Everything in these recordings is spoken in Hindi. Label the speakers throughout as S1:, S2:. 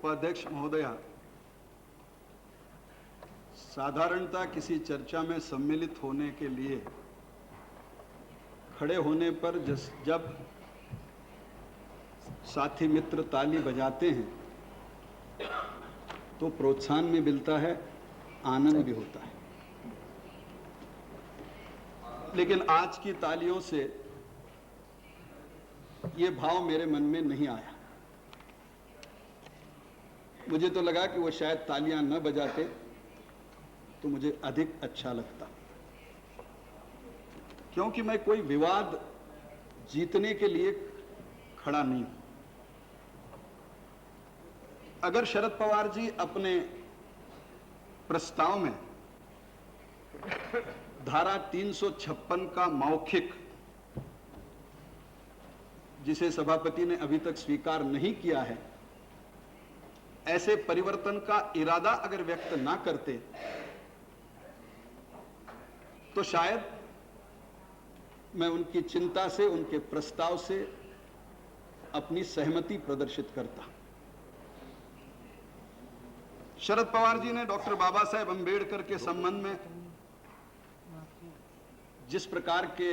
S1: उपाध्यक्ष महोदया, साधारणतः किसी चर्चा में सम्मिलित होने के लिए खड़े होने पर जब साथी मित्र ताली बजाते हैं तो प्रोत्साहन भी मिलता है, आनंद भी होता है। लेकिन आज की तालियों से ये भाव मेरे मन में नहीं आया। मुझे तो लगा कि वो शायद तालियां न बजाते तो मुझे अधिक अच्छा लगता, क्योंकि मैं कोई विवाद जीतने के लिए खड़ा नहीं हूं। अगर शरद पवार जी अपने प्रस्ताव में धारा 356 का मौखिक, जिसे सभापति ने अभी तक स्वीकार नहीं किया है, ऐसे परिवर्तन का इरादा अगर व्यक्त ना करते तो शायद मैं उनकी चिंता से, उनके प्रस्ताव से अपनी सहमति प्रदर्शित करता। शरद पवार जी ने डॉक्टर बाबा साहेब अंबेडकर के संबंध में जिस प्रकार के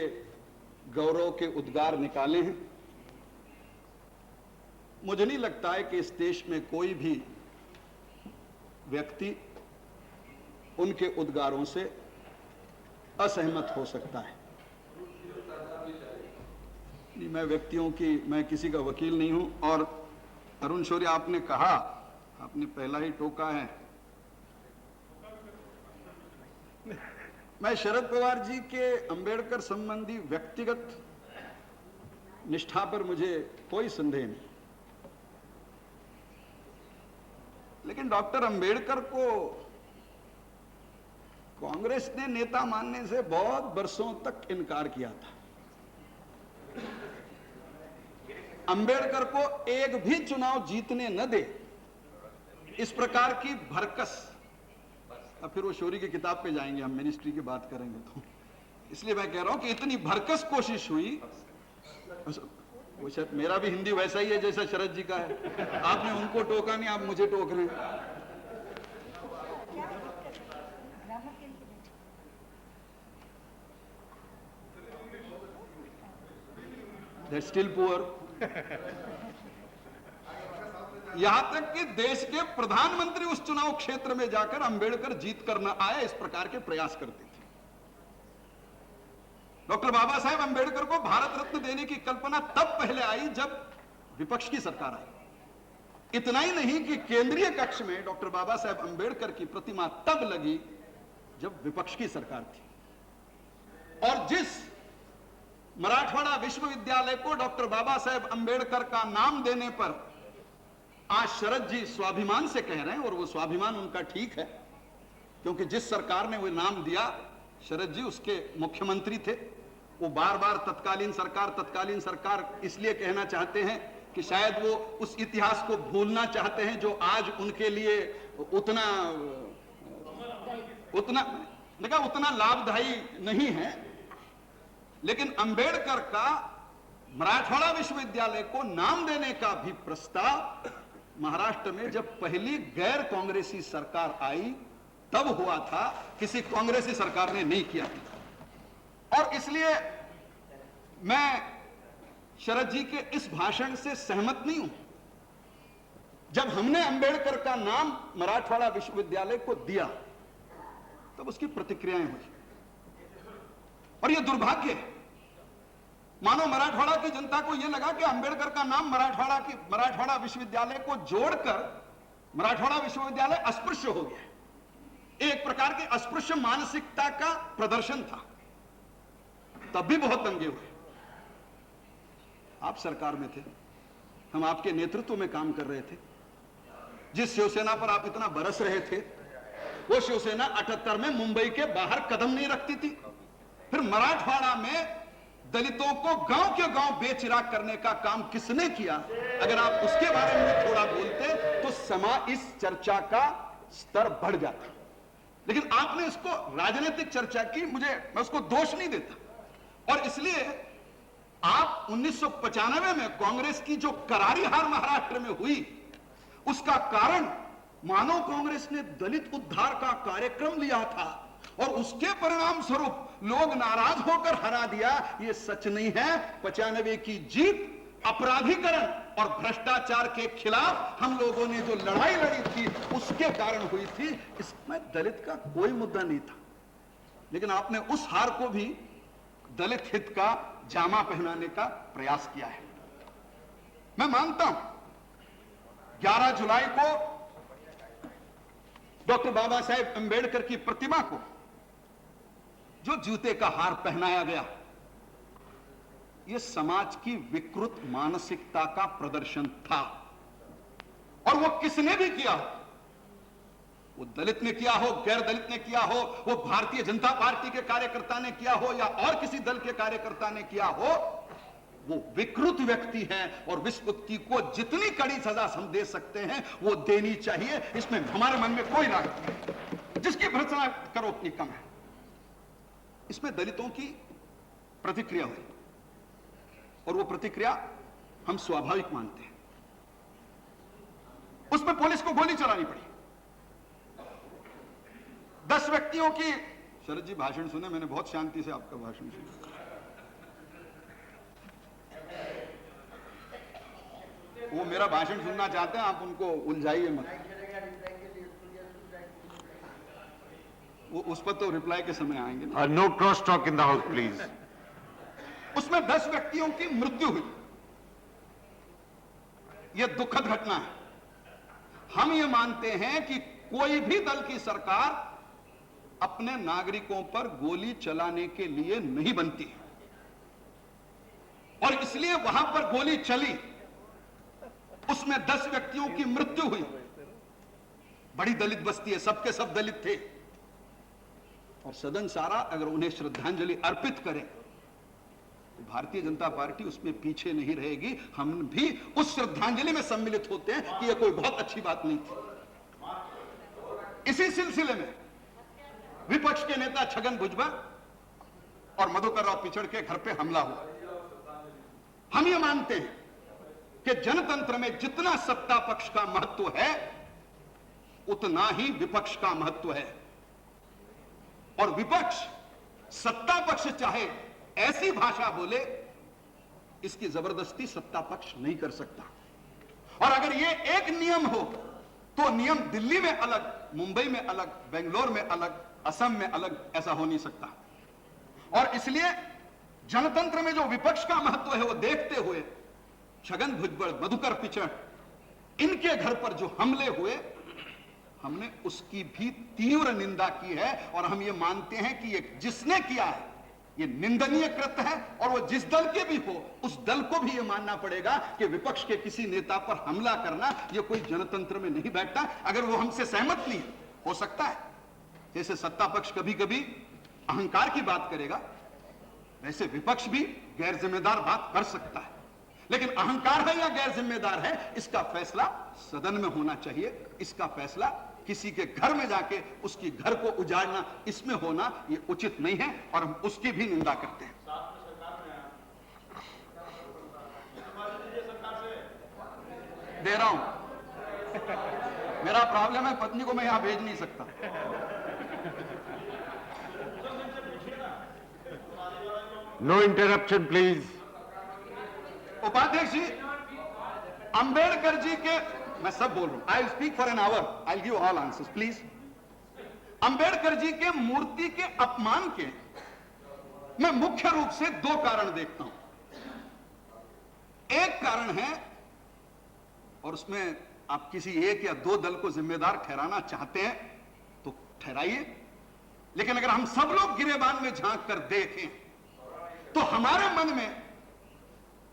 S1: गौरव के उद्गार निकाले हैं, मुझे नहीं लगता है कि इस देश में कोई भी व्यक्ति उनके उद्गारों से असहमत हो सकता है। मैं किसी का वकील नहीं हूं। और अरुण शौर्य, आपने कहा, आपने पहला ही टोका है, मैं शरद पवार जी के अंबेडकर संबंधी व्यक्तिगत निष्ठा पर मुझे कोई संदेह नहीं, लेकिन डॉक्टर अंबेडकर को कांग्रेस ने नेता मानने से बहुत बरसों तक इनकार किया था। अंबेडकर को एक भी चुनाव जीतने न दे, इस प्रकार की भरकस, अब फिर वो शौरी की किताब पे जाएंगे, हम मिनिस्ट्री की बात करेंगे तो, इसलिए मैं कह रहा हूं कि इतनी भरकस कोशिश हुई। वो शायद मेरा भी हिंदी वैसा ही है जैसा शरद जी का है। आपने उनको टोका नहीं, आप मुझे टोक रहे हैं। They're still poor. यहां तक कि देश के प्रधानमंत्री उस चुनाव क्षेत्र में जाकर अंबेडकर जीत कर न आए, इस प्रकार के प्रयास करते थे। डॉक्टर बाबा साहेब अंबेडकर को भारत रत्न देने की कल्पना तब पहले आई जब विपक्ष की सरकार आई। इतना ही नहीं कि केंद्रीय कक्ष में डॉक्टर बाबा साहेब अंबेडकर की प्रतिमा तब लगी जब विपक्ष की सरकार थी। और जिस मराठवाड़ा विश्वविद्यालय को डॉक्टर बाबा साहेब अंबेडकर का नाम देने पर आज शरद जी स्वाभिमान से कह रहे हैं, और वो स्वाभिमान उनका ठीक है, क्योंकि जिस सरकार ने वो नाम दिया, शरद जी उसके मुख्यमंत्री थे। वो बार बार तत्कालीन सरकार इसलिए कहना चाहते हैं कि शायद वो उस इतिहास को भूलना चाहते हैं जो आज उनके लिए उतना लाभदायी नहीं है। लेकिन अंबेडकर का मराठवाड़ा विश्वविद्यालय को नाम देने का भी प्रस्ताव महाराष्ट्र में जब पहली गैर कांग्रेसी सरकार आई तब हुआ था, किसी कांग्रेसी सरकार ने नहीं किया था। और इसलिए मैं शरद जी के इस भाषण से सहमत नहीं हूं। जब हमने अंबेडकर का नाम मराठवाड़ा विश्वविद्यालय को दिया तब उसकी प्रतिक्रियाएं हुई, और यह दुर्भाग्य है। मानो मराठवाड़ा की जनता को यह लगा कि अंबेडकर का नाम मराठवाड़ा विश्वविद्यालय को जोड़कर मराठवाड़ा विश्वविद्यालय अस्पृश्य हो गया। एक प्रकार की अस्पृश्य मानसिकता का प्रदर्शन था। तब भी बहुत दंगे हुए। आप सरकार में थे, हम आपके नेतृत्व में काम कर रहे थे। जिस शिवसेना पर आप इतना बरस रहे थे, वो शिवसेना 78 में मुंबई के बाहर कदम नहीं रखती थी। फिर मराठवाड़ा में दलितों को गांव के गांव बेचिराग करने का काम किसने किया? अगर आप उसके बारे में थोड़ा बोलते तो इस चर्चा का स्तर बढ़ जाता। लेकिन आपने इसको राजनीतिक चर्चा की, मैं उसको दोष नहीं देता। और इसलिए आप 1995 में कांग्रेस की जो करारी हार महाराष्ट्र में हुई, उसका कारण मानव कांग्रेस ने दलित उद्धार का कार्यक्रम लिया था और उसके परिणाम स्वरूप लोग नाराज होकर हरा दिया, यह सच नहीं है। 95 की जीत अपराधीकरण और भ्रष्टाचार के खिलाफ हम लोगों ने जो लड़ाई लड़ी थी उसके कारण हुई थी। इसमें दलित का कोई मुद्दा नहीं था, लेकिन आपने उस हार को भी दलित हित का जामा पहनाने का प्रयास किया है। मैं मानता हूं 11 जुलाई को डॉक्टर बाबा साहेब अंबेडकर की प्रतिमा को जो जूते का हार पहनाया गया, यह समाज की विकृत मानसिकता का प्रदर्शन था। और वो किसने भी किया हो, वो दलित ने किया हो, गैर दलित ने किया हो, वो भारतीय जनता पार्टी के कार्यकर्ता ने किया हो या और किसी दल के कार्यकर्ता ने किया हो, वो विकृत व्यक्ति है और इस व्यक्ति को जितनी कड़ी सजा हम दे सकते हैं वो देनी चाहिए। इसमें हमारे मन में कोई राय नहीं, जिसकी भर्त्सना करो उतनी कम है। इसमें दलितों की प्रतिक्रिया हुई और वो प्रतिक्रिया हम स्वाभाविक मानते हैं। उसमें पुलिस को गोली चलानी पड़ी। 10 व्यक्तियों की, शरद जी भाषण सुने, मैंने बहुत शांति से आपका भाषण सुना। वो मेरा भाषण सुनना चाहते हैं, आप उनको उलझाइए मत। वो उस पर तो रिप्लाई के समय आएंगे।
S2: No cross talk in the house please.
S1: उसमें 10 व्यक्तियों की मृत्यु हुई। यह दुखद घटना है। हम ये मानते हैं कि कोई भी दल की सरकार अपने नागरिकों पर गोली चलाने के लिए नहीं बनती और इसलिए वहां पर गोली चली, उसमें 10 व्यक्तियों की मृत्यु हुई। बड़ी दलित बस्ती है, सबके सब दलित थे और सदन सारा अगर उन्हें श्रद्धांजलि अर्पित करे तो भारतीय जनता पार्टी उसमें पीछे नहीं रहेगी। हम भी उस श्रद्धांजलि में सम्मिलित होते हैं कि यह कोई बहुत अच्छी बात नहीं थी। इसी सिलसिले में विपक्ष के नेता छगन भुजबल और मधुकर राव पिचड़ के घर पे हमला हुआ। हम ये मानते हैं कि जनतंत्र में जितना सत्ता पक्ष का महत्व है उतना ही विपक्ष का महत्व है और विपक्ष सत्ता पक्ष चाहे ऐसी भाषा बोले, इसकी जबरदस्ती सत्ता पक्ष नहीं कर सकता। और अगर ये एक नियम हो तो नियम दिल्ली में अलग, मुंबई में अलग, बेंगलोर में अलग, असम में अलग, ऐसा हो नहीं सकता। और इसलिए जनतंत्र में जो विपक्ष का महत्व है वो देखते हुए छगन भुजबल, मधुकर पिचड़, इनके घर पर जो हमले हुए, हमने उसकी भी तीव्र निंदा की है और हम ये मानते हैं कि ये जिसने किया है ये निंदनीय कृत्य है और वो जिस दल के भी हो उस दल को भी ये मानना पड़ेगा कि विपक्ष के किसी नेता पर हमला करना ये कोई जनतंत्र में नहीं बैठता। अगर वो हमसे सहमत नहीं हो सकता है, जैसे सत्ता पक्ष कभी कभी अहंकार की बात करेगा वैसे विपक्ष भी गैर जिम्मेदार बात कर सकता है, लेकिन अहंकार है या गैर जिम्मेदार है इसका फैसला सदन में होना चाहिए। इसका फैसला किसी के घर में जाके उसकी घर को उजाड़ना, इसमें होना ये उचित नहीं है और हम उसकी भी निंदा करते हैं। दे रहा हूं, मेरा प्रॉब्लम है, पत्नी को मैं यहां भेज नहीं सकता।
S2: No interruption please.
S1: उपाध्यक्ष जी, अंबेडकर जी के, मैं सब बोल रहा हूं, I will speak for an hour, I will give all answers please. Ambedkar ji के मूर्ति के अपमान के मैं मुख्य रूप से 2 कारण देखता हूं। एक कारण है, और उसमें आप किसी एक या 2 दल को जिम्मेदार ठहराना चाहते हैं तो ठहराइए, लेकिन अगर हम सब लोग गिरेबान में झांक कर देखें तो हमारे मन में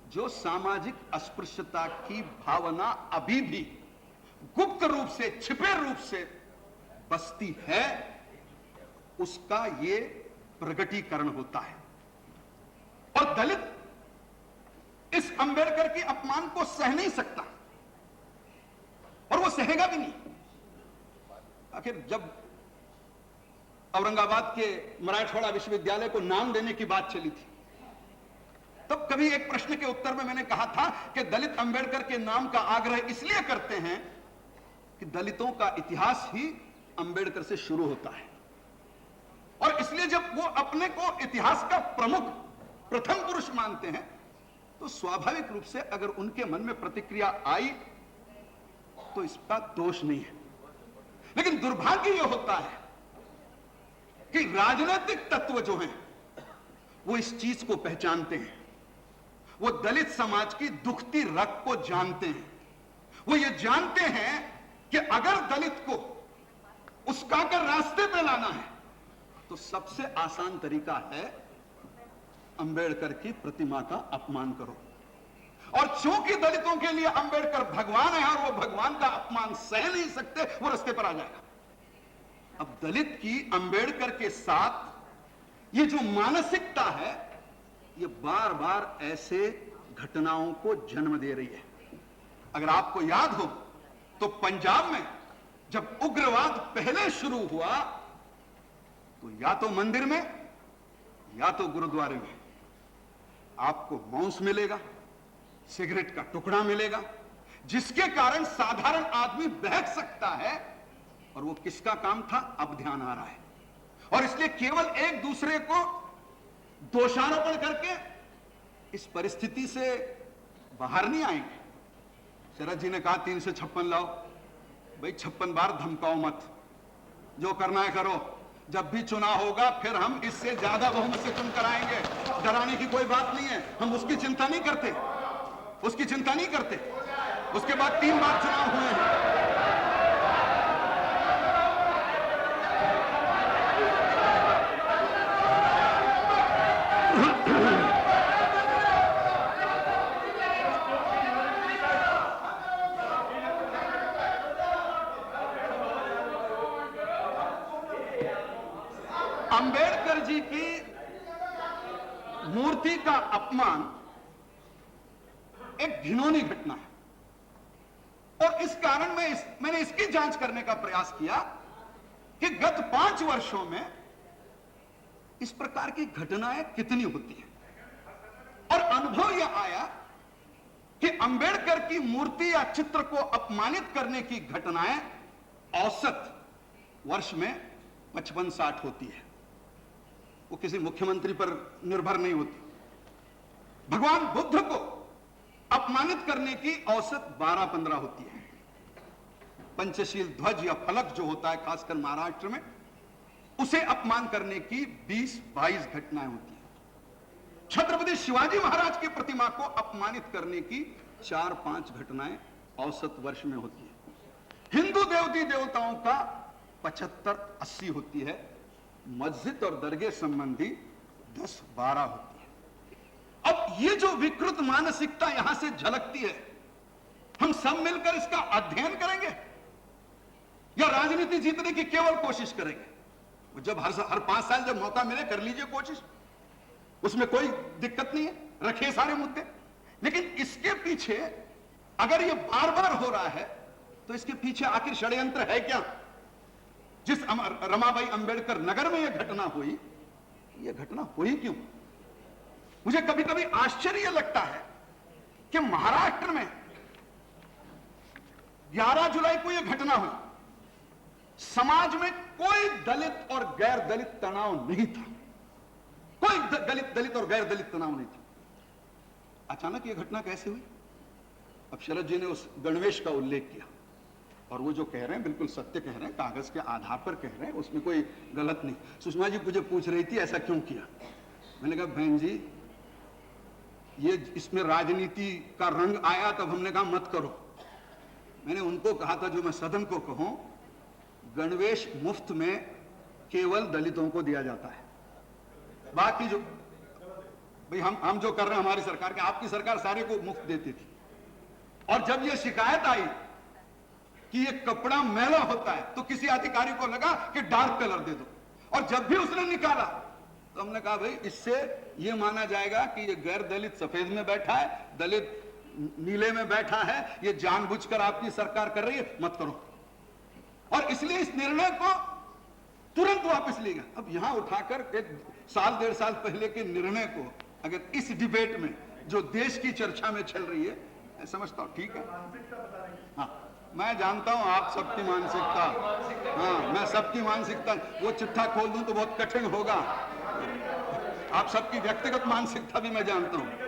S1: जो सामाजिक अस्पृश्यता की भावना अभी भी गुप्त रूप से, छिपे रूप से बसती है, उसका ये प्रगटीकरण होता है। और दलित इस अंबेडकर के अपमान को सह नहीं सकता और वो सहेगा भी नहीं। आखिर जब औरंगाबाद के मराठवाड़ा विश्वविद्यालय को नाम देने की बात चली थी तब कभी एक प्रश्न के उत्तर में मैंने कहा था कि दलित अंबेडकर के नाम का आग्रह इसलिए करते हैं कि दलितों का इतिहास ही अंबेडकर से शुरू होता है। और इसलिए जब वो अपने को इतिहास का प्रमुख प्रथम पुरुष मानते हैं तो स्वाभाविक रूप से अगर उनके मन में प्रतिक्रिया आई तो इसका दोष नहीं है। लेकिन दुर्भाग्य यह होता है कि राजनीतिक तत्व जो हैं वो इस चीज को पहचानते हैं, वो दलित समाज की दुखती रग को जानते हैं, वो ये जानते हैं कि अगर दलित को उसका कर रास्ते पे लाना है तो सबसे आसान तरीका है अंबेडकर की प्रतिमा का अपमान करो। और चूंकि दलितों के लिए अंबेडकर भगवान है और वो भगवान का अपमान सह नहीं सकते, वो रास्ते पर आ जाएगा। अब दलित की अंबेडकर के साथ ये जो मानसिकता है ये बार बार ऐसे घटनाओं को जन्म दे रही है। अगर आपको याद हो तो पंजाब में जब उग्रवाद पहले शुरू हुआ तो या तो मंदिर में या तो गुरुद्वारे में आपको मांस मिलेगा, सिगरेट का टुकड़ा मिलेगा, जिसके कारण साधारण आदमी बहक सकता है। और वो किसका काम था अब ध्यान आ रहा है। और इसलिए केवल एक दूसरे को दोषारोपण करके इस परिस्थिति से बाहर नहीं आएंगे। शरद जी ने कहा 356 लाओ, भाई 56 बार धमकाओ मत, जो करना है करो, जब भी चुनाव होगा फिर हम इससे ज्यादा बहुमत से चुन कर आएंगे। डराने की कोई बात नहीं है, हम उसकी चिंता नहीं करते, उसकी चिंता नहीं करते। उसके बाद 3 बार चुनाव हुए हैं। अंबेडकर जी की मूर्ति का अपमान एक घिनौनी घटना है। और इस कारण मैंने इसकी जांच करने का प्रयास किया कि गत 5 वर्षों में इस प्रकार की घटनाएं कितनी होती हैं। और अनुभव यह आया कि अंबेडकर की मूर्ति या चित्र को अपमानित करने की घटनाएं औसत वर्ष में 55-60 होती है। वो किसी मुख्यमंत्री पर निर्भर नहीं होती। भगवान बुद्ध को अपमानित करने की औसत 12-15 होती है। पंचशील ध्वज या फलक जो होता है खासकर महाराष्ट्र में, उसे अपमान करने की 20-22 घटनाएं होती हैं। छत्रपति शिवाजी महाराज की प्रतिमा को अपमानित करने की 4-5 घटनाएं औसत वर्ष में होती है। हिंदू देवती देवताओं का 75-80 होती है। मस्जिद और दरगाह संबंधी 10-12 होती है। अब ये जो विकृत मानसिकता यहां से झलकती है, हम सब मिलकर इसका अध्ययन करेंगे या राजनीति जीतने की केवल कोशिश करेंगे? जब हर 5 साल जब मौका मिले कर लीजिए कोशिश, उसमें कोई दिक्कत नहीं है, रखिए सारे मुद्दे। लेकिन इसके पीछे अगर ये बार बार हो रहा है तो इसके पीछे आखिर षड्यंत्र है क्या? जिस रमाबाई अंबेडकर नगर में यह घटना हुई, यह घटना हुई क्यों? मुझे कभी कभी आश्चर्य लगता है कि महाराष्ट्र में 11 जुलाई को यह घटना हुई, समाज में कोई दलित और गैर दलित तनाव नहीं था। कोई दलित और गैर दलित तनाव नहीं था। अचानक यह घटना कैसे हुई? अब शरद जी ने उस गणवेश का उल्लेख किया और वो जो कह रहे हैं बिल्कुल सत्य कह रहे हैं, कागज के आधार पर कह रहे हैं, उसमें कोई गलत नहीं। सुषमा जी मुझे पूछ रही थी ऐसा क्यों किया। मैंने कहा बहन जी ये इसमें राजनीति का रंग आया, तब हमने कहा मत करो। मैंने उनको कहा था जो मैं सदन को कहूं, गणवेश मुफ्त में केवल दलितों को दिया जाता है। बाकी जो भाई हम जो कर रहे हैं हमारी सरकार के, आपकी सरकार सारे को मुफ्त देती थी। और जब ये शिकायत आई कि ये कपड़ा मैला होता है तो किसी अधिकारी को लगा कि डार्क कलर दे दो, और जब भी उसने निकाला तो हमने कहा भाई इससे ये माना जाएगा कि ये गैर दलित सफेद में बैठा है, दलित नीले में बैठा है, ये जानबूझकर आपकी सरकार कर रही है, मत करो। और इसलिए इस निर्णय को तुरंत वापस लिया। अब यहां उठाकर 1-1.5 साल पहले के निर्णय को अगर इस डिबेट में जो देश की चर्चा में चल रही है, मैं समझता हूं ठीक है। हाँ, मैं जानता हूं आप सबकी मानसिकता। हाँ, मैं सबकी मानसिकता, वो चिट्ठा खोल दूं तो बहुत कठिन होगा। आप सबकी व्यक्तिगत मानसिकता भी मैं जानता हूं।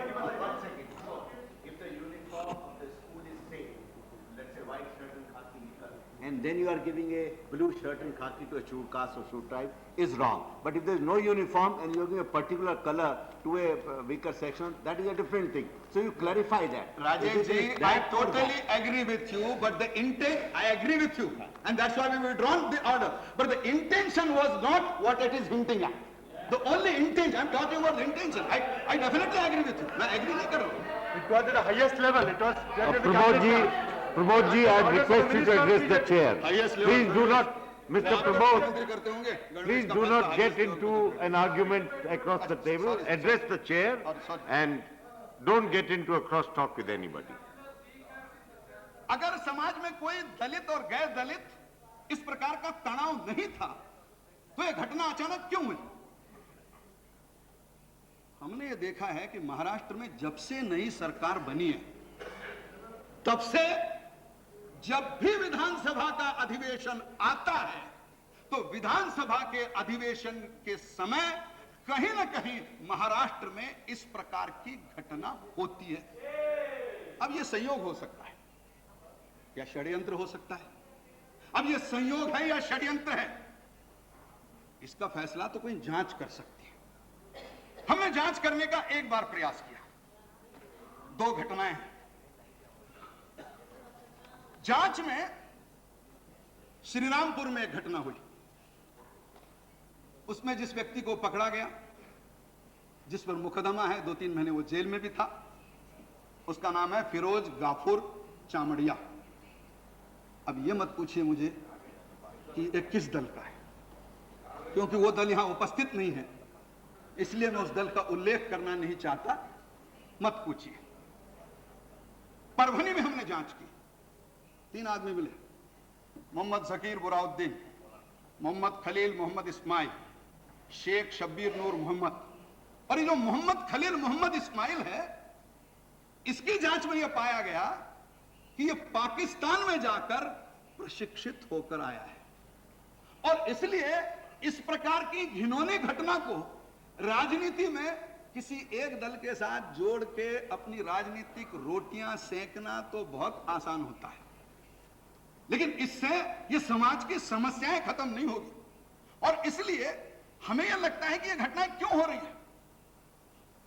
S3: And then you are giving a blue shirt and khaki to a Shur caste or Shur tribe is wrong. But if there is no uniform and you are giving a particular color to a weaker section, that is a different thing. So you clarify that.
S1: Rajesh ji, I totally agree with you, but the intent, I agree with you, and that's why we withdrawn the order. But the intention was not what it is hinting at. The only intention, I'm talking about the intention. I definitely agree with you. मैं agree नहीं कर रहा हूँ।
S4: It was at the highest level. It was.
S2: Pramod ji, I request you to address the chair.
S1: Highest level.
S2: Please do not, Mr. Pramod,
S1: मंत्री करते होंगे, गणवेश
S2: please
S1: का
S2: do
S1: फैसला
S2: not get
S1: highest level
S2: into an argument across the table. Address the chair
S1: Sorry.
S2: and don't get into a cross-talk with anybody.
S1: अगर समाज में कोई दलित और गैर दलित इस प्रकार का तनाव नहीं था तो यह घटना अचानक क्यों हुई? हमने ये देखा है कि महाराष्ट्र में जब से नई सरकार बनी है तब से जब भी विधानसभा का अधिवेशन आता है तो विधानसभा के अधिवेशन के समय कहीं ना कहीं महाराष्ट्र में इस प्रकार की घटना होती है। अब यह संयोग हो सकता है या षड्यंत्र हो सकता है। अब यह संयोग है या षड्यंत्र है, इसका फैसला तो कोई जांच कर सकती है। हमने जांच करने का एक बार प्रयास किया, दो घटनाएं हैं। जांच में श्रीरामपुर में एक घटना हुई, उसमें जिस व्यक्ति को पकड़ा गया, जिस पर मुकदमा है, 2-3 महीने वो जेल में भी था, उसका नाम है फिरोज गाफुर चामड़िया। अब ये मत पूछिए मुझे कि ये किस दल का है, क्योंकि वो दल यहां उपस्थित नहीं है, इसलिए मैं उस दल का उल्लेख करना नहीं चाहता, मत पूछिए। परभनी में हमने जांच की, 3 आदमी मिले, मोहम्मद जकीर बुराउद्दीन, मोहम्मद खलील मोहम्मद इस्माइल, शेख शब्बीर नूर मोहम्मद। और ये जो मोहम्मद खलील मोहम्मद इस्माइल है, इसकी जांच में यह पाया गया कि यह पाकिस्तान में जाकर प्रशिक्षित होकर आया है और इसलिए इस प्रकार की घिनौनी घटना को राजनीति में किसी एक दल के साथ जोड़ के अपनी राजनीतिक रोटियां सेकना तो बहुत आसान होता है, लेकिन इससे ये समाज की समस्याएं खत्म नहीं होगी। और इसलिए हमें यह लगता है कि ये घटनाएं क्यों हो रही है।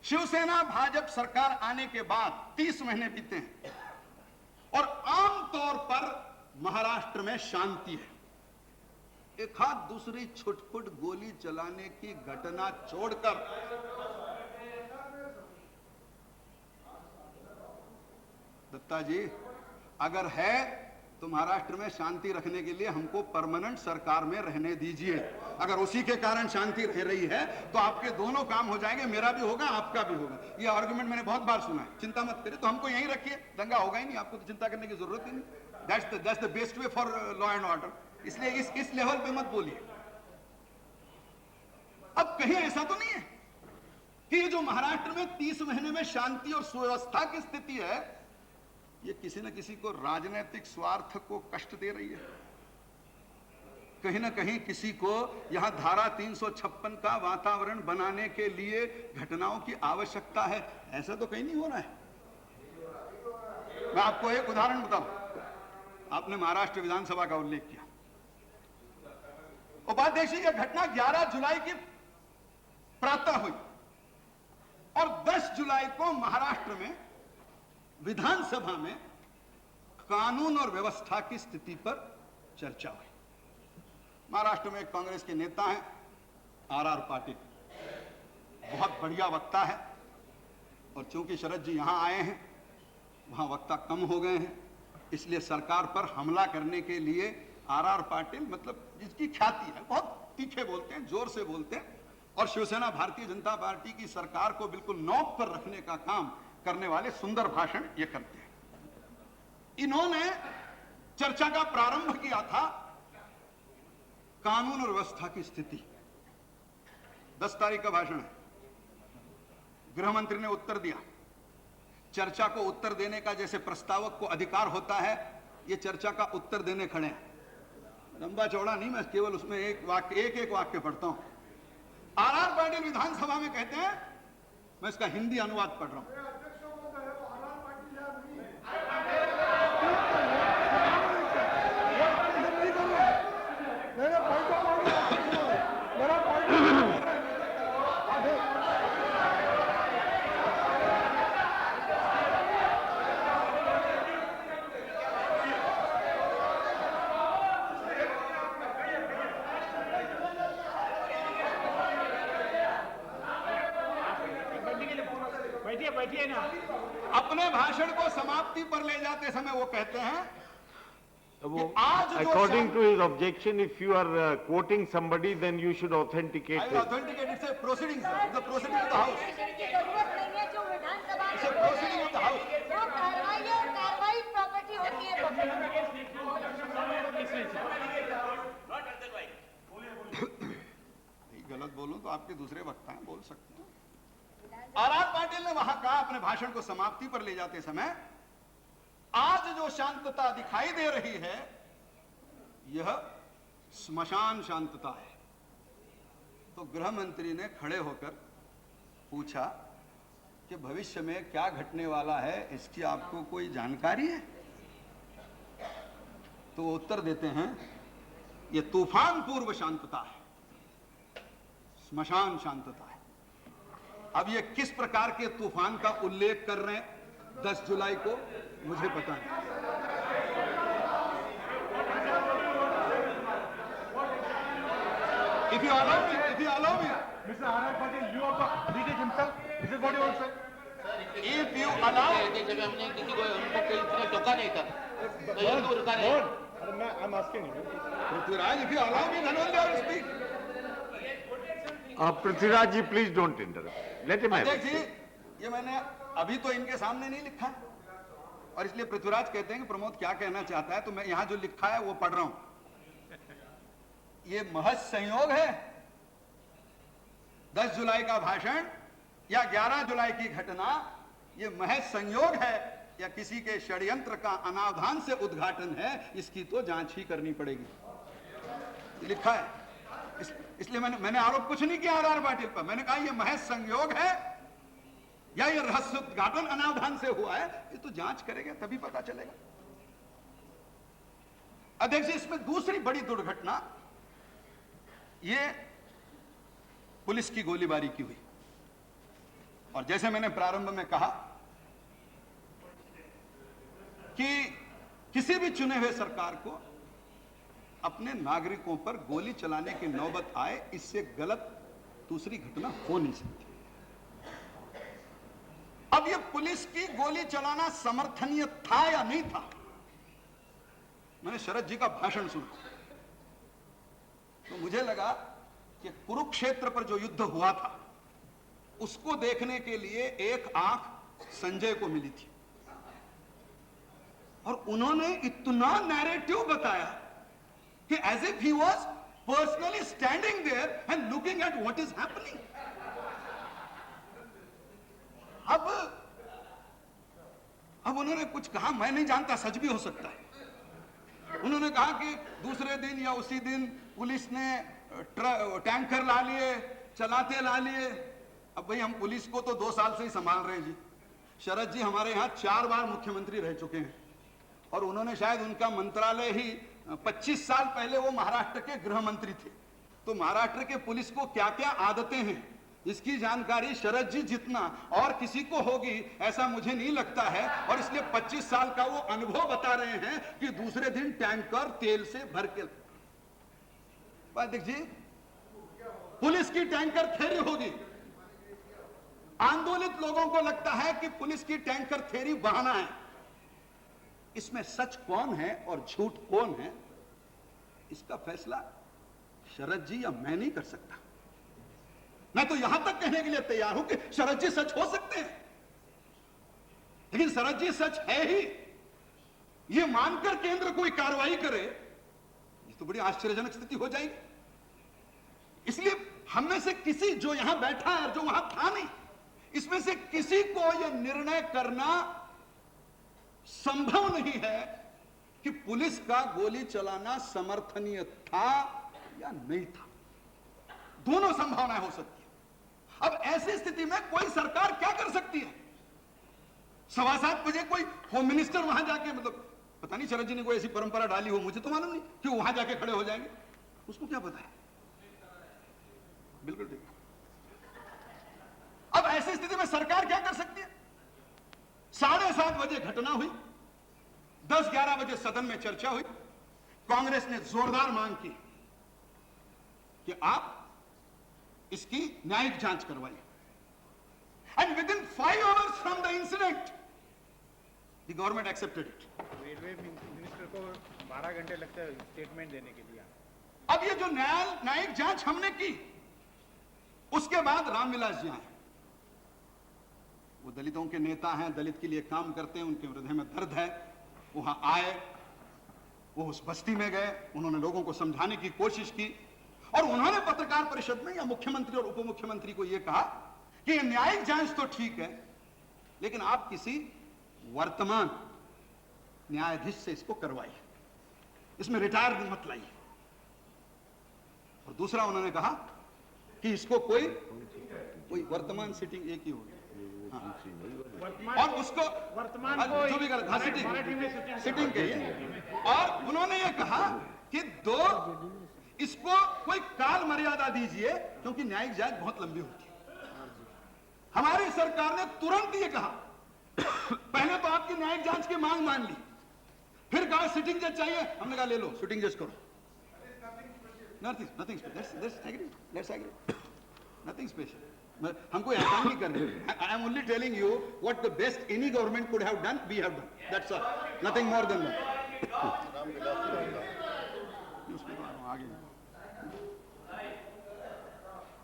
S1: शिवसेना भाजपा सरकार आने के बाद 30 महीने बीते हैं और आमतौर पर महाराष्ट्र में शांति है। एक हाथ दूसरी छुटपुट गोली चलाने की घटना छोड़कर दत्ता जी, अगर है तो महाराष्ट्र में शांति रखने के लिए हमको परमानेंट सरकार में रहने दीजिए। अगर उसी के कारण शांति रह रही है तो आपके दोनों काम हो जाएंगे, मेरा भी होगा आपका भी होगा। ये आर्गुमेंट मैंने बहुत बार सुना है, चिंता मत करिए, तो हमको यहीं रखिए, दंगा होगा ही नहीं, आपको तो चिंता करने की जरूरत ही नहीं। That's the best way for law and order. इसलिए इस लेवल पे मत बोलिए। अब कहीं ऐसा तो नहीं है कि ये जो महाराष्ट्र में 30 महीने में शांति और सुव्यवस्था की स्थिति है, ये किसी न किसी को राजनीतिक स्वार्थ को कष्ट दे रही है। कहीं ना कहीं किसी को यहां धारा 356 का वातावरण बनाने के लिए घटनाओं की आवश्यकता है, ऐसा तो कहीं नहीं हो रहा है। मैं आपको एक उदाहरण बताऊं, आपने महाराष्ट्र विधानसभा का उल्लेख किया। उपाध्यक्ष जी, यह घटना 11 जुलाई की प्रातः हुई और 10 जुलाई को महाराष्ट्र में विधानसभा में कानून और व्यवस्था की स्थिति पर चर्चा हुई। महाराष्ट्र में एक कांग्रेस के नेता हैं आर पाटिल, बहुत बढ़िया वक्ता है, और चूंकि शरद जी यहां आए हैं, वहां वक्ता कम हो गए हैं, इसलिए सरकार पर हमला करने के लिए आर पाटिल, मतलब जिसकी ख्याति है, बहुत तीखे बोलते हैं, जोर से बोलते हैं, और शिवसेना भारतीय जनता पार्टी की सरकार को बिल्कुल नोक पर रखने का काम करने वाले सुंदर भाषण ये करते हैं। इन्होंने चर्चा का प्रारंभ किया था कानून और व्यवस्था की स्थिति। 10 तारीख का भाषण है, गृह मंत्री ने उत्तर दिया। चर्चा को उत्तर देने का जैसे प्रस्तावक को अधिकार होता है, ये चर्चा का उत्तर देने खड़े हैं। लंबा चौड़ा नहीं, मैं केवल उसमें एक वाक्य पढ़ता हूं। आर पाटिल विधानसभा में कहते हैं, मैं इसका हिंदी अनुवाद पढ़ रहा हूं।
S4: बैठिए ना।
S1: अपने भाषण को समाप्ति पर ले जाते समय वो कहते हैं कि आज जो
S2: According to his objection, if you are quoting somebody, then you should authenticate it.
S1: Authenticate, it's a proceeding, sir. It's a proceeding of the house.
S5: की जरूरत नहीं है, जो विधानसभा
S1: It's a proceeding of the house.
S5: वो कार्रवाई है, और कार्रवाई प्रॉपर्टी होती है
S1: गलत बोलूं तो आपके दूसरे वक्ता हैं, बोल सकते हैं। आर पाटिल ने वहां कहा अपने भाषण को समाप्ति पर ले जाते समय, आज जो शांतता दिखाई दे रही है यह स्मशान शांतता है। तो गृह मंत्री ने खड़े होकर पूछा कि भविष्य में क्या घटने वाला है, इसकी आपको कोई जानकारी है? तो उत्तर देते हैं, यह तूफान पूर्व शांतता है, स्मशान शांतता है। अब ये किस प्रकार के तूफान का उल्लेख कर रहे हैं 10 जुलाई को, मुझे पता नहीं। If you allow me,
S4: Mr. R.R. Patil, you also read it himself. This is what you want to say.
S1: if you allow,
S6: हमने किसी को उनको किसी ने टोका नहीं था, तो ये तो रुका नहीं।
S4: I'm asking you.
S1: Prithviraj, if you allow me, then only I will speak.
S2: Prithviraj ji, please don't interrupt. Let him have
S1: अध्यक्ष जी,
S2: it.
S1: ये मैंने अभी तो इनके सामने नहीं लिखा है, और इसलिए पृथ्वीराज कहते हैं कि प्रमोद क्या कहना चाहता है, तो मैं यहां जो लिखा है वो पढ़ रहा हूं। ये महज संयोग है, 10 जुलाई का भाषण या 11 जुलाई की घटना ये महज संयोग है या किसी के षड्यंत्र का अनावधान से उद्घाटन है, इसकी तो जांच ही करनी पड़ेगी। लिखा है, इसलिए मैंने आरोप कुछ नहीं किया आर पाटिल पर। मैंने कहा ये महज संयोग है या ये रहस्य उद्घाटन अनावधान से हुआ है, ये तो जांच करेगा तभी पता चलेगा। अध्यक्ष जी, इसमें दूसरी बड़ी दुर्घटना ये पुलिस की गोलीबारी की हुई। और जैसे मैंने प्रारंभ में कहा कि किसी भी चुने हुए सरकार को अपने नागरिकों पर गोली चलाने की नौबत आए, इससे गलत दूसरी घटना हो नहीं सकती। अब ये पुलिस की गोली चलाना समर्थनीय था या नहीं था, मैंने शरद जी का भाषण सुना तो मुझे लगा कि कुरुक्षेत्र पर जो युद्ध हुआ था उसको देखने के लिए एक आंख संजय को मिली थी, और उन्होंने इतना नैरेटिव बताया कि as if he was personally standing there and looking at what is happening. अब उन्होंने कुछ कहा, मैं नहीं जानता, सच भी हो सकता है। उन्होंने कहा कि दूसरे दिन या उसी दिन पुलिस ने टैंकर ला लिए, चलाते ला लिए। अब भाई हम पुलिस को तो 2 साल से ही संभाल रहे हैं जी। शरद जी हमारे यहां 4 बार मुख्यमंत्री रह चुके हैं, और उन्होंने शायद उनका मंत्रालय ही 25 साल पहले वो महाराष्ट्र के गृह मंत्री थे। तो महाराष्ट्र के पुलिस को क्या क्या आदतें हैं इसकी जानकारी शरद जी जितना और किसी को होगी ऐसा मुझे नहीं लगता है, और इसलिए 25 साल का वो अनुभव बता रहे हैं कि दूसरे दिन टैंकर तेल से भर के। अध्यक्ष जी, पुलिस की टैंकर थ्योरी होगी। आंदोलित लोगों को लगता है कि पुलिस की टैंकर थ्योरी बहाना है। इसमें सच कौन है और झूठ कौन है, इसका फैसला शरद जी या मैं नहीं कर सकता। मैं तो यहां तक कहने के लिए तैयार हूं कि शरद जी सच हो सकते हैं, लेकिन शरद जी सच है ही ये मानकर केंद्र कोई कार्रवाई करे, ये तो बड़ी आश्चर्यजनक स्थिति हो जाएगी। इसलिए हम में से किसी जो यहां बैठा है और जो वहां था नहीं, इसमें से किसी को यह निर्णय करना संभव नहीं है कि पुलिस का गोली चलाना समर्थनीय था या नहीं था। दोनों संभावनाएं हो सकती है। अब ऐसी स्थिति में कोई सरकार क्या कर सकती है? 7:15 बजे कोई होम मिनिस्टर वहां जाके, मतलब पता नहीं शरद जी ने कोई ऐसी परंपरा डाली हो, मुझे तो मालूम नहीं कि वो वहां जाके खड़े हो जाएंगे, उसको क्या पता है। बिल्कुल ठीक। अब ऐसी स्थिति में सरकार क्या कर सकती है? 7:30 बजे घटना हुई, 10-11 बजे सदन में चर्चा हुई, कांग्रेस ने जोरदार मांग की कि आप इसकी न्यायिक जांच करवाइए। And with in 5 hours from the incident the government accepted it.
S4: Railway minister को 12 घंटे लगते हैं स्टेटमेंट देने के लिए।
S1: अब ये जो न्यायिक जांच हमने की, उसके बाद रामविलास जी आए। वो दलितों के नेता हैं, दलित के लिए काम करते हैं, उनके हृदय में दर्द है। वहां आए, वो उस बस्ती में गए, उन्होंने लोगों को समझाने की कोशिश की और उन्होंने पत्रकार परिषद में या मुख्यमंत्री और उप मुख्यमंत्री को यह कहा कि ये न्यायिक जांच तो ठीक है, लेकिन आप किसी वर्तमान न्यायाधीश से इसको करवाइए, इसमें रिटायर मत लाइए। और दूसरा उन्होंने कहा कि इसको कोई वर्तमान सिटिंग एक ही होगी, और उसको
S4: वर्तमान
S1: जो भी गलत, हाँ, सिटिंग कहिए। और उन्होंने ये कहा कि इसको कोई काल मर्यादा दीजिए, क्योंकि न्यायिक जांच बहुत लंबी होती है। हमारी सरकार ने तुरंत ये कहा, पहले तो आपकी न्यायिक जांच की मांग मान ली, फिर कहा सिटिंग जज चाहिए, हमने कहा ले लो, सिटिंग जज करो। Nothing special. हमको एहसान नहीं करना। I am only telling you what the best any government could have done, we have done, that's all, nothing more than that.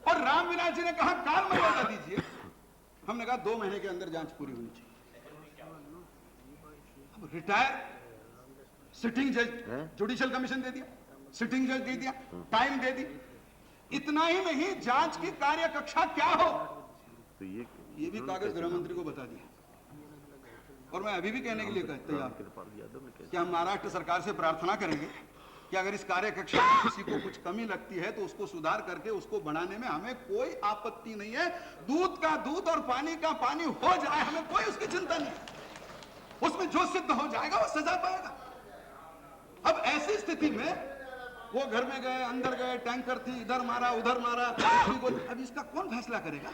S1: और रामविलास जी ने कहा काल मर्यादा दीजिए, हमने कहा 2 महीने के अंदर जांच पूरी होनी चाहिए। अब रिटायर सिटिंग जज, जुडिशियल कमीशन दे दिया, सिटिंग जज दे दिया, टाइम दे दी। इतना ही नहीं, जांच की कार्य कक्षा क्या हो
S2: तो
S1: ये भी कागज गृह मंत्री को बता दिया। और मैं अभी भी कहने के लिए तैयार कि हम महाराष्ट्र सरकार से प्रार्थना करेंगे कि अगर इस कार्य कक्षा में किसी को कुछ कमी लगती है तो उसको सुधार करके उसको बढ़ाने में हमें कोई आपत्ति नहीं है। दूध का दूध और पानी का पानी हो जाए, हमें कोई उसकी चिंता नहीं। उसमें जो सिद्ध हो जाएगा वो सजा पाएगा। अब ऐसी स्थिति में वो घर में गए, अंदर गए, टैंकर थी, इधर मारा उधर मारा, अब इसका कौन फैसला करेगा?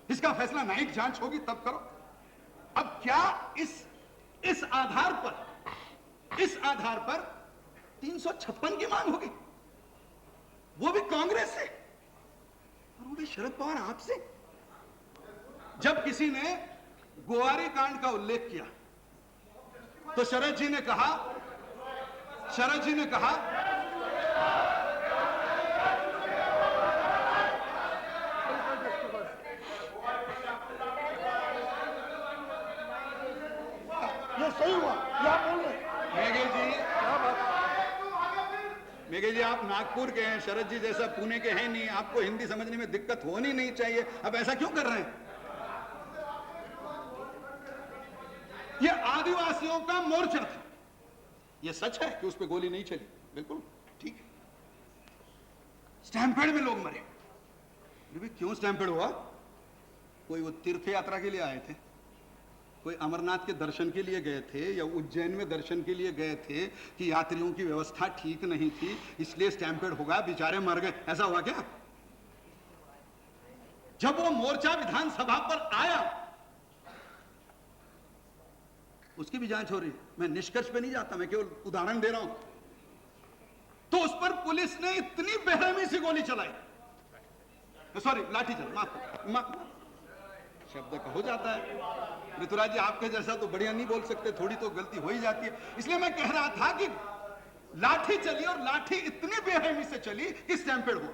S1: इसका फैसला न्यायिक जांच होगी तब करो। अब क्या इस आधार पर 356 की मांग होगी, वो भी कांग्रेस से, और वो भी शरद पवार आपसे। जब किसी ने गोवारी कांड का उल्लेख किया तो शरद जी ने कहा
S7: ये सही हुआ, ये आप बोल रहे।
S1: मेघे जी आप नागपुर के हैं, शरद जी जैसा पुणे के हैं नहीं, आपको हिंदी समझने में दिक्कत होनी नहीं चाहिए। अब ऐसा क्यों कर रहे हैं? ये आदिवासियों का मोर्चा था, ये सच है कि उस पर गोली नहीं चली, बिल्कुल ठीक है। स्टैम्पेड में लोग मरे, क्यों स्टैम्पेड हुआ? कोई वो तीर्थ यात्रा के लिए आए थे, कोई अमरनाथ के दर्शन के लिए गए थे, या उज्जैन में दर्शन के लिए गए थे कि यात्रियों की व्यवस्था ठीक नहीं थी, इसलिए स्टैम्पेड हो गया, बेचारे मर गए, ऐसा हुआ क्या? जब वो मोर्चा विधानसभा पर आया, उसकी भी जांच हो रही है। मैं निष्कर्ष पे नहीं जाता, मैं केवल उदाहरण दे रहा हूं। तो उस पर पुलिस ने इतनी बेरहमी से गोली चलाई, सॉरी लाठी चलाई, माफ शब्द का हो जाता है। ऋतुराज जी आपके जैसा तो बढ़िया नहीं बोल सकते, थोड़ी तो गलती हो ही जाती है। इसलिए मैं कह रहा था कि लाठी चली, और लाठी इतनी बेरहमी से चली कि स्टैम्पेड हो।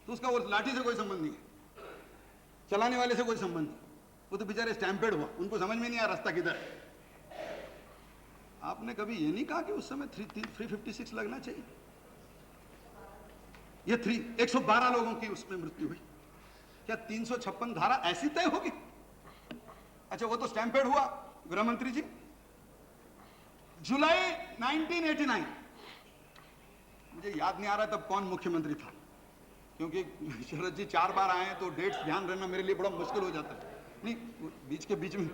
S1: तो उसका वो लाठी से कोई संबंध नहीं है, चलाने वाले से कोई संबंध नहीं, वो तो बेचारे स्टैम्पेड हुआ, उनको समझ में नहीं आया रास्ता किधर है। आपने कभी ये नहीं कहा कि उस समय 356 लगना चाहिए? ये 112 लोगों की उसमें मृत्यु हुई, क्या 356 धारा ऐसी तय होगी? अच्छा वो तो स्टैम्पेड हुआ गृह मंत्री जी, जुलाई 1989, मुझे याद नहीं आ रहा तब कौन मुख्यमंत्री था, क्योंकि शरद जी 4 बार आए हैं तो डेट्स ध्यान रहना मेरे लिए बड़ा मुश्किल हो जाता है। नहीं, बीच के बीच में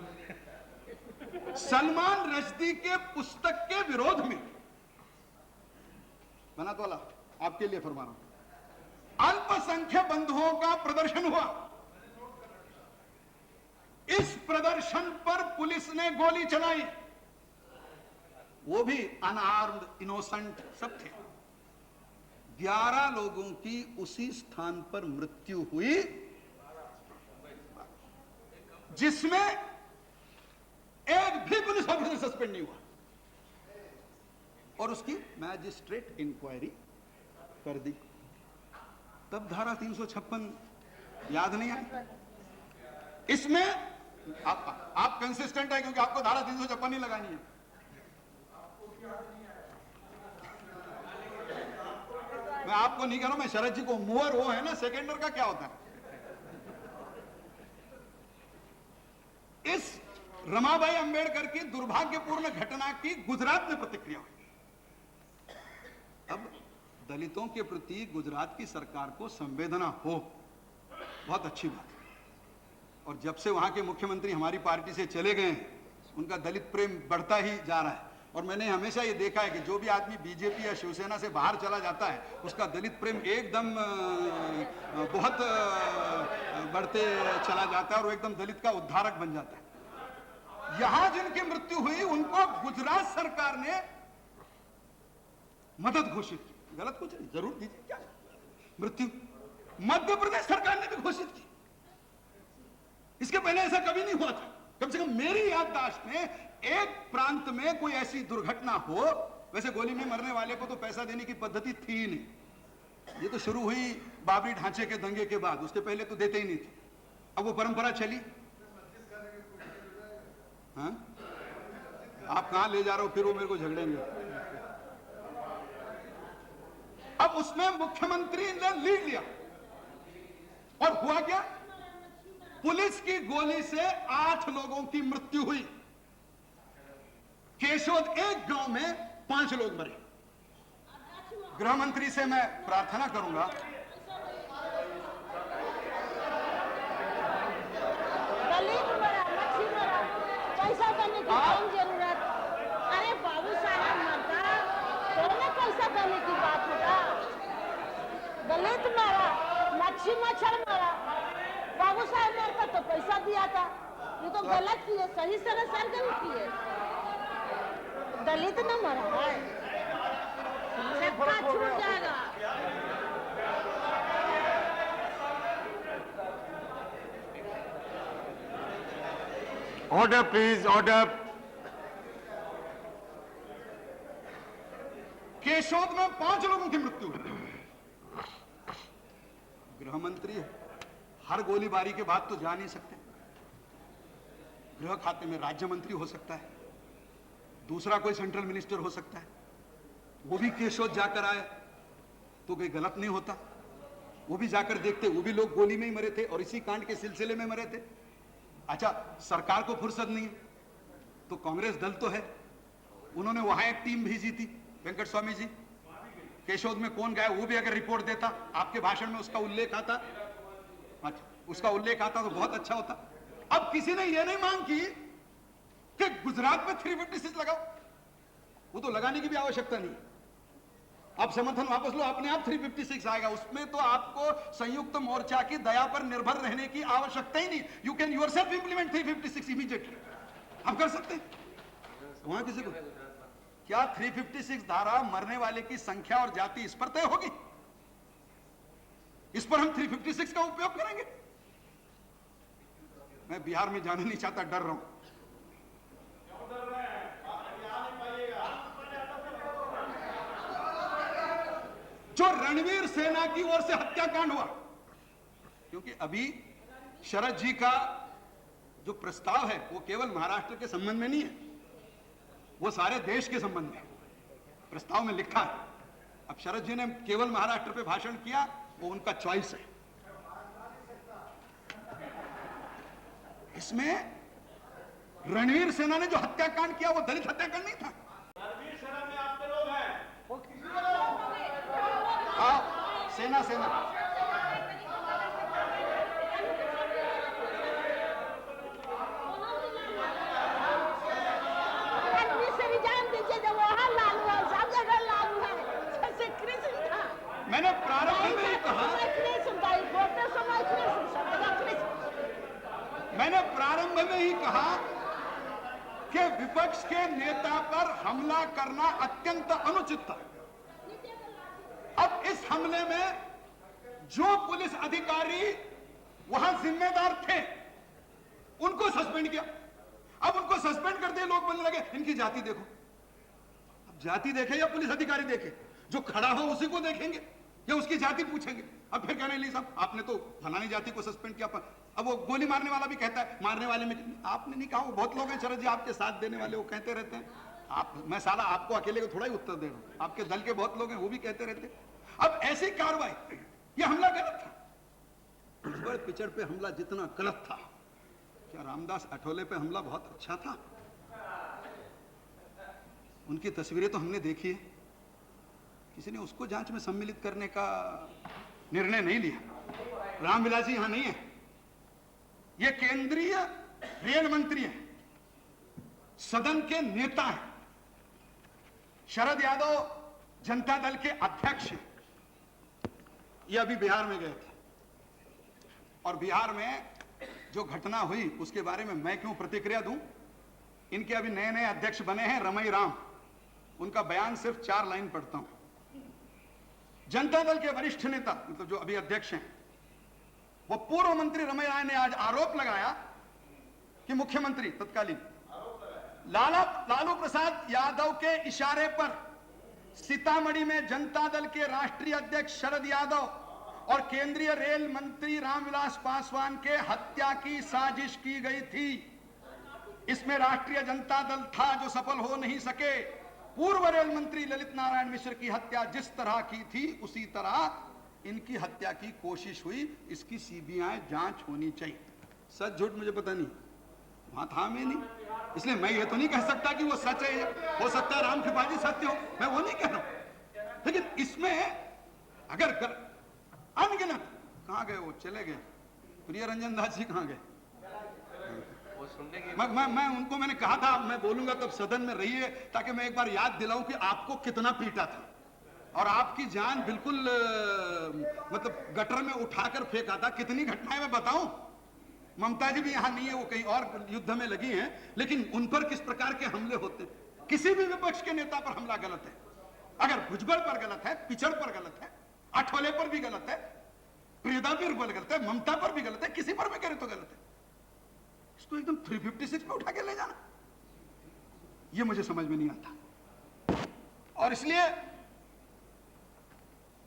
S1: सलमान रश्दी के पुस्तक के विरोध में, बनात वाला आपके लिए फरमा रहा हूं, अल्पसंख्यक बंधुओं का प्रदर्शन हुआ। इस प्रदर्शन पर पुलिस ने गोली चलाई, वो भी अनआर्म्ड इनोसेंट सब थे। 11 लोगों की उसी स्थान पर मृत्यु हुई, जिसमें एक भी पुलिस ऑफिसर सस्पेंड नहीं हुआ, और उसकी मैजिस्ट्रेट इंक्वायरी कर दी। तब धारा 356 याद नहीं आई। इसमें आप कंसिस्टेंट है, क्योंकि आपको धारा 356 ही लगानी है। मैं आपको नहीं कह रहा हूं, मैं शरद जी को, मूवर वो है ना, सेकेंडर का क्या होता है। इस रमाबाई अंबेडकर की दुर्भाग्यपूर्ण घटना की गुजरात में प्रतिक्रिया हुई। अब दलितों के प्रति गुजरात की सरकार को संवेदना हो, बहुत अच्छी बात है। और जब से वहां के मुख्यमंत्री हमारी पार्टी से चले गए हैं, उनका दलित प्रेम बढ़ता ही जा रहा है। और मैंने हमेशा ये देखा है कि जो भी आदमी बीजेपी या शिवसेना से बाहर चला जाता है, उसका दलित प्रेम एकदम बहुत बढ़ते चला जाता है और वो एकदम दलित का उद्धारक बन जाता है। यहां जिनकी मृत्यु हुई, उनको गुजरात सरकार ने मदद घोषित की। गलत कुछ नहीं, जरूर दीजिए, क्या मृत्यु मध्य प्रदेश सरकार ने भी घोषित की। इसके पहले ऐसा कभी नहीं हुआ था। कम से कम मेरी याददाश्त में एक प्रांत में कोई ऐसी दुर्घटना हो। वैसे गोली में मरने वाले को तो पैसा देने की पद्धति थी ही नहीं। ये तो शुरू हुई बाबरी ढांचे के दंगे के बाद, उसके पहले तो देते ही नहीं थे। अब वो परंपरा चली। हाँ? आप कहां ले जा रहे हो, फिर वो मेरे को झगड़ेंगे। अब उसमें मुख्यमंत्री ने लीड लिया, और हुआ क्या, पुलिस की गोली से 8 लोगों की मृत्यु हुई। केशोद एक गांव में 5 लोग मरे। गृह मंत्री से मैं प्रार्थना करूंगा,
S5: दलित मरा, मच्छी मरा, पैसा देने की कौन जरूरत। अरे बाबू साहब मरता तो ना पैसा देने की बात होता। दलित मरा, मच्छी मच्छर मरा, बाबू साहब मरता तो पैसा दिया था। ये तो गलत किए, सही से सरगर्म किए। दलित न मरा है, सबका छूट जाएगा।
S2: Order please, order.
S1: केशोद में 5 लोगों की मृत्यु हुई। गृह मंत्री हर गोलीबारी के बाद तो जा नहीं सकते। गृह खाते में राज्य मंत्री हो सकता है, दूसरा कोई सेंट्रल मिनिस्टर हो सकता है। वो भी केशोद जाकर आए तो कोई गलत नहीं होता। वो भी जाकर देखते, वो भी लोग गोली में ही मरे थे और इसी कांड के सिलसिले में मरे थे। अच्छा, सरकार को फुर्सत नहीं है तो कांग्रेस दल तो है, उन्होंने वहां एक टीम भेजी थी। वेंकट स्वामी जी केशोद में कौन गया, वो भी अगर रिपोर्ट देता, आपके भाषण में उसका उल्लेख आता, अच्छा उसका उल्लेख आता तो बहुत अच्छा होता। अब किसी ने यह नहीं मांग की कि गुजरात में 356 लगाओ, वो तो लगाने की भी आवश्यकता नहीं। आप समर्थन वापस लो, अपने आप 356 आएगा। उसमें तो आपको संयुक्त मोर्चा की दया पर निर्भर रहने की आवश्यकता ही नहीं। You can yourself implement 356 immediately. हम कर सकते हैं वहां किसी को क्या 356 धारा मरने वाले की संख्या और जाति इस पर तय होगी? इस पर हम 356 का उपयोग करेंगे? मैं बिहार में जाना नहीं चाहता, डर रहा हूं। जो रणवीर सेना की ओर से हत्याकांड हुआ, क्योंकि अभी शरद जी का जो प्रस्ताव है वो केवल महाराष्ट्र के संबंध में नहीं है, वो सारे देश के संबंध में प्रस्ताव में लिखा है। अब शरद जी ने केवल महाराष्ट्र पे भाषण किया, वो उनका चॉइस है। इसमें रणवीर सेना ने जो हत्याकांड किया वो दलित हत्याकांड नहीं था। सेना सेना
S5: आदमी से भी जान दीजिए जब वहाँ लालू है, सब जगह लालू है, जैसे कृष्ण था।
S1: मैंने प्रारंभ में ही कहा, मैंने प्रारंभ में ही कहा कि विपक्ष के नेता पर हमला करना अत्यंत अनुचित था। अब इस हमले में जो पुलिस अधिकारी वहां जिम्मेदार थे उनको सस्पेंड किया। अब उनको सस्पेंड कर दिए, लोग बोलने लगे इनकी जाति देखो। अब जाति देखे या पुलिस अधिकारी देखे, जो खड़ा हो उसी को देखेंगे या उसकी जाति पूछेंगे। अब फिर कहने लिए साहब आपने तो फलानी जाति को सस्पेंड किया। अब वो गोली मारने वाला भी कहता है मारने वाले में आपने नहीं कहा, वो बहुत लोग हैं शरद जी आपके साथ देने वाले, वो कहते रहते हैं। आप, मैं साला आपको अकेले को थोड़ा ही उत्तर दे रहा हूं, आपके दल के बहुत लोग हैं वो भी कहते रहते हैं। अब ऐसी कार्रवाई, ये हमला गलत था। भुजबल पिचड़ पे हमला जितना गलत था, क्या रामदास अठोले पे हमला बहुत अच्छा था? उनकी तस्वीरें तो हमने देखी है, किसी ने उसको जांच में सम्मिलित करने का निर्णय नहीं लिया। रामविलास जी यहां नहीं है, ये केंद्रीय रेल मंत्री हैं, सदन के नेता हैं। शरद यादव जनता दल के अध्यक्ष हैं। ये अभी बिहार में गए थे और बिहार में जो घटना हुई उसके बारे में मैं क्यों प्रतिक्रिया दूं? इनके अभी नए नए अध्यक्ष बने हैं रमई राम, उनका बयान सिर्फ 4 लाइन पढ़ता हूं। जनता दल के वरिष्ठ नेता, मतलब जो अभी अध्यक्ष हैं, वो पूर्व मंत्री रमई राय ने आज आरोप लगाया कि मुख्यमंत्री तत्कालीन लालू प्रसाद यादव के इशारे पर सीतामढ़ी में जनता दल के राष्ट्रीय अध्यक्ष शरद यादव और केंद्रीय रेल मंत्री रामविलास पासवान के हत्या की साजिश की गई थी। इसमें राष्ट्रीय जनता दल था जो सफल हो नहीं सके। पूर्व रेल मंत्री ललित नारायण मिश्र की हत्या जिस तरह की थी उसी तरह इनकी हत्या की कोशिश हुई। इसकी सीबीआई जांच होनी चाहिए। सच झूठ मुझे पता नहीं, वहां था मैं नहीं, इसलिए मैं ये तो नहीं कह सकता कि वो सच है। हो सकता है राम कृपाल जी सत्य हो, मैं वो नहीं कह रहा हूं। लेकिन इसमें अगर अनगिनत कहां गए, वो चले गए, प्रिय रंजन दास जी कहां गए? मैं उनको मैंने कहा था मैं बोलूंगा तब सदन में रहिए ताकि मैं एक बार याद दिलाऊं कि आपको कितना पीटा था और आपकी जान बिल्कुल मतलब गटर में उठाकर फेंका था। कितनी घटनाएं मैं बताऊं। ममता जी भी यहां नहीं है, वो कहीं और युद्ध में लगी हैं, लेकिन उन पर किस प्रकार के हमले होते हैं। किसी भी विपक्ष के नेता पर हमला गलत है। अगर भुजबल पर गलत है, पिचड़ पर गलत है, अठोले पर भी गलत है, प्रियदा पर गलत है, ममता पर भी गलत है, किसी पर भी करे तो गलत है। इसको एकदम 356 पे उठा के ले जाना, ये मुझे समझ में नहीं आता। और इसलिए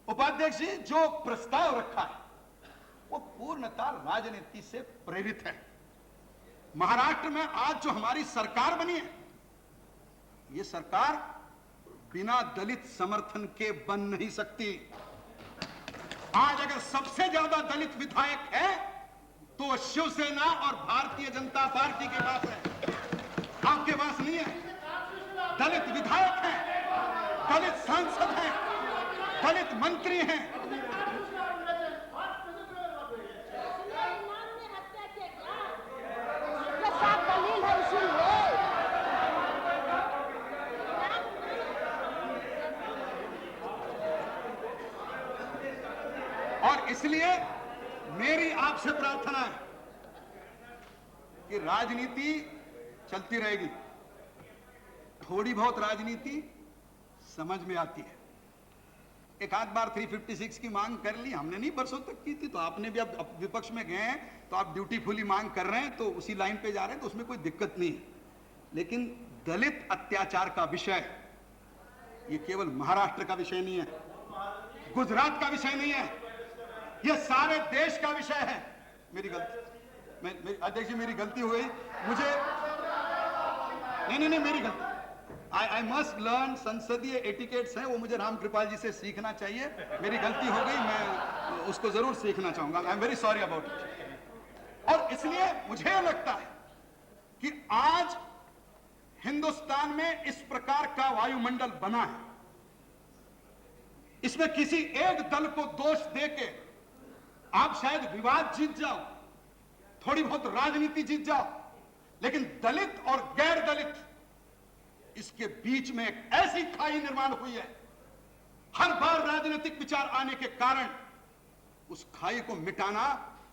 S1: उपाध्यक्ष जी जो प्रस्ताव रखा है वो पूर्णतः राजनीति से प्रेरित है। महाराष्ट्र में आज जो हमारी सरकार बनी है, ये सरकार बिना दलित समर्थन के बन नहीं सकती। आज अगर सबसे ज्यादा दलित विधायक है तो शिवसेना और भारतीय जनता पार्टी के पास है, आपके पास नहीं है। दलित विधायक हैं, दलित सांसद हैं, दलित मंत्री हैं। और इसलिए मेरी आपसे प्रार्थना है कि राजनीति चलती रहेगी। थोड़ी बहुत राजनीति समझ में आती है। एक आध बार 356 की मांग कर ली हमने, नहीं बरसों तक की थी, तो आपने भी अब विपक्ष में गए हैं तो आप ड्यूटीफुली मांग कर रहे हैं तो उसी लाइन पे जा रहे हैं, तो उसमें कोई दिक्कत नहीं है। लेकिन दलित अत्याचार का विषय ये केवल महाराष्ट्र का विषय नहीं है, गुजरात का विषय नहीं है, यह सारे देश का विषय है। मेरी गलती, अध्यक्ष जी मेरी गलती हुई, मुझे नहीं मेरी गलती। आई मस्ट लर्न, संसदीय एटिकेट्स हैं वो मुझे राम कृपाल जी से सीखना चाहिए। मेरी गलती हो गई, मैं उसको जरूर सीखना चाहूंगा। I am very sorry about it. और इसलिए मुझे लगता है कि आज हिंदुस्तान में इस प्रकार का वायुमंडल बना है इसमें किसी एक दल को दोष देके आप शायद विवाद जीत जाओ, थोड़ी बहुत राजनीति जीत जाओ, लेकिन दलित और गैर दलित, इसके बीच में एक ऐसी खाई निर्माण हुई है, हर बार राजनीतिक विचार आने के कारण उस खाई को मिटाना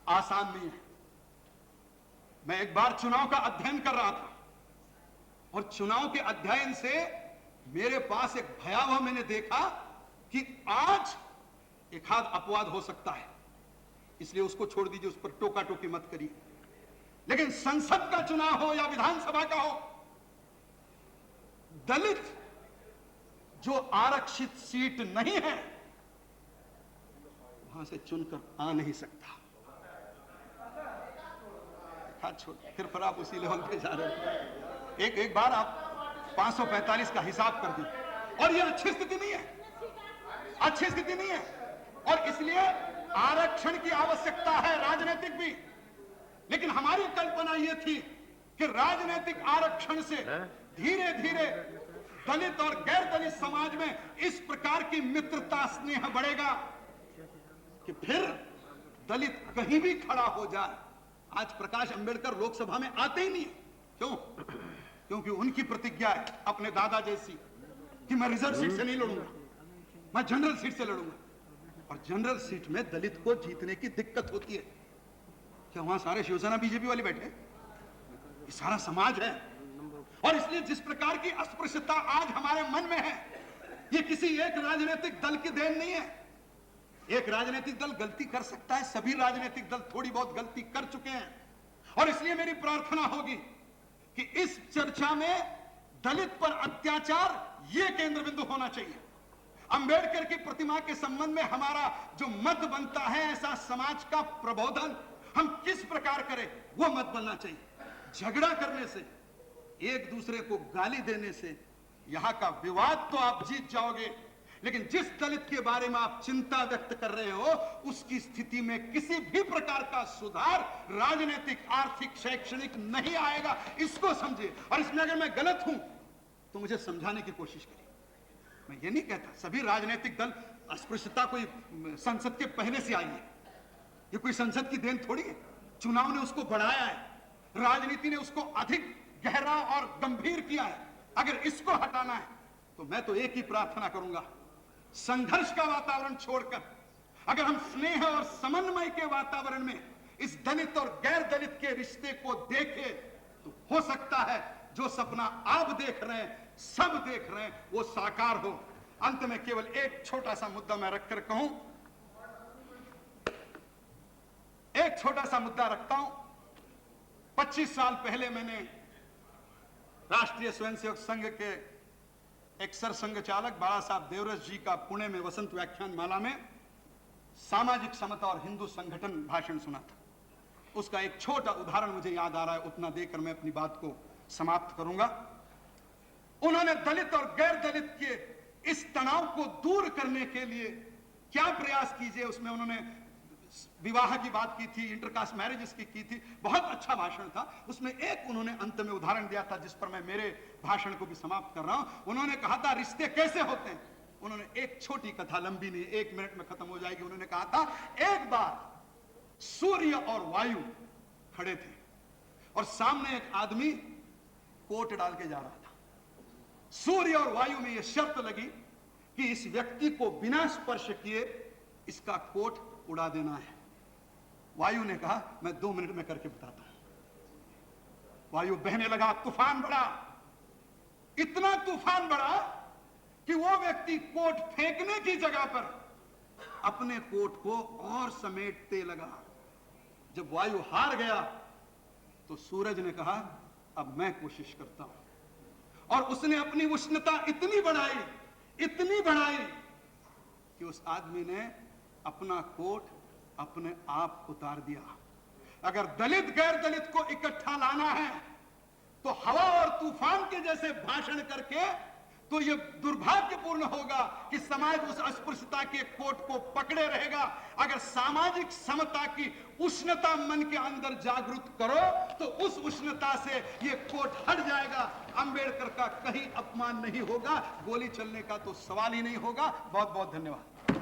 S1: आसान नहीं है। मैं एक बार चुनाव का अध्ययन कर रहा था और चुनाव के अध्ययन से मेरे पास एक भयावह मैंने देखा कि आज एक आध अपवाद हो सकता है, इसलिए उसको छोड़ दीजिए, उस पर टोका टोकी मत करिए, लेकिन संसद का चुनाव हो या विधानसभा का हो, दलित जो आरक्षित सीट नहीं है वहां से चुनकर आ नहीं सकता। हाथ छोड़, फिर आप उसी लेवल पे जा रहे हो। एक बार आप 545 का हिसाब कर दीजिए, और यह अच्छी स्थिति नहीं है, अच्छी स्थिति नहीं है, और इसलिए आरक्षण की आवश्यकता है, राजनीतिक भी। लेकिन हमारी कल्पना यह थी कि राजनीतिक आरक्षण से धीरे धीरे दलित और गैर दलित समाज में इस प्रकार की मित्रता स्नेह बढ़ेगा कि फिर दलित कहीं भी खड़ा हो जाए। आज प्रकाश अंबेडकर लोकसभा में आते ही नहीं, क्यों? क्योंकि उनकी प्रतिज्ञा है अपने दादा जैसी कि मैं रिजर्व सीट से नहीं लड़ूंगा, मैं जनरल सीट से लड़ूंगा। और जनरल सीट में दलित को जीतने की दिक्कत होती है। क्या वहां सारे शिवसेना बीजेपी वाले बैठे? ये सारा समाज है। और इसलिए जिस प्रकार की अस्पृश्यता आज हमारे मन में है, ये किसी एक राजनीतिक दल की देन नहीं है। एक राजनीतिक दल गलती कर सकता है, सभी राजनीतिक दल थोड़ी बहुत गलती कर चुके हैं, और इसलिए मेरी प्रार्थना होगी कि इस चर्चा में दलित पर अत्याचार ये केंद्र बिंदु होना चाहिए। अंबेडकर की प्रतिमा के संबंध में हमारा जो मत बनता है, ऐसा समाज का प्रबोधन हम किस प्रकार करें, वो मत बनना चाहिए। झगड़ा करने से, एक दूसरे को गाली देने से यहां का विवाद तो आप जीत जाओगे, लेकिन जिस दलित के बारे में आप चिंता व्यक्त कर रहे हो, उसकी स्थिति में किसी भी प्रकार का सुधार राजनीतिक, आर्थिक, शैक्षणिक नहीं आएगा। इसको समझिए, और इसमें अगर मैं गलत हूं तो मुझे समझाने की कोशिश करिए। मैं ये नहीं कहता सभी राजनीतिक दल, अस्पृश्यता कोई संसद के पहले से आई है, ये कोई संसद की देन थोड़ी है। चुनाव ने उसको बढ़ाया है, राजनीति ने उसको अधिक गहरा और गंभीर किया है। अगर इसको हटाना है तो मैं तो एक ही प्रार्थना करूंगा, संघर्ष का वातावरण छोड़कर अगर हम स्नेह और समन्वय के वातावरण में इस दलित और गैर दलित के रिश्ते को देखें, तो हो सकता है जो सपना आप देख रहे हैं, सब देख रहे हैं, वो साकार हो। अंत में केवल एक छोटा सा मुद्दा मैं रखकर कहूं, एक छोटा सा मुद्दा रखता हूं। 25 साल पहले मैंने राष्ट्रीय स्वयंसेवक संघ के एक सरसंघ चालक बाला साहब देवरस जी का पुणे में वसंत व्याख्यान माला में सामाजिक समता और हिंदू संगठन भाषण सुना था। उसका एक छोटा उदाहरण मुझे याद आ रहा है, उतना देकर मैं अपनी बात को समाप्त करूंगा। उन्होंने दलित और गैर दलित के इस तनाव को दूर करने के लिए क्या प्रयास कीजिए, उसमें उन्होंने विवाह की बात की थी, इंटरकास्ट मैरिजेस की थी। बहुत अच्छा भाषण था। उसमें एक उन्होंने अंत में उदाहरण दिया था जिस पर मैं मेरे भाषण को भी समाप्त कर रहा हूं। उन्होंने कहा था रिश्ते कैसे होते हैं। उन्होंने एक छोटी कथा, लंबी नहीं, 1 मिनट में खत्म हो जाएगी। उन्होंने कहा था एक बार सूर्य और वायु खड़े थे और सामने एक आदमी कोट डाल के जा रहा था। सूर्य और वायु में यह शर्त लगी कि इस व्यक्ति को बिना स्पर्श किए इसका कोट उड़ा देना है। वायु ने कहा मैं 2 मिनट में करके बताता हूं। वायु बहने लगा, तूफान बढ़ा, इतना तूफान बढ़ा कि वो व्यक्ति कोट फेंकने की जगह पर अपने कोट को और समेटते लगा। जब वायु हार गया तो सूरज ने कहा अब मैं कोशिश करता हूं, और उसने अपनी उष्णता इतनी बढ़ाई कि उस आदमी ने अपना कोट अपने आप उतार दिया। अगर दलित गैर दलित को इकट्ठा लाना है तो हवा और तूफान के जैसे भाषण करके तो यह दुर्भाग्यपूर्ण होगा कि समाज उस अस्पृश्यता के कोट को पकड़े रहेगा। अगर सामाजिक समता की उष्णता मन के अंदर जागृत करो तो उस उष्णता से यह कोट हट जाएगा। अंबेडकर का कहीं अपमान नहीं होगा, गोली चलने का तो सवाल ही नहीं होगा। बहुत बहुत धन्यवाद।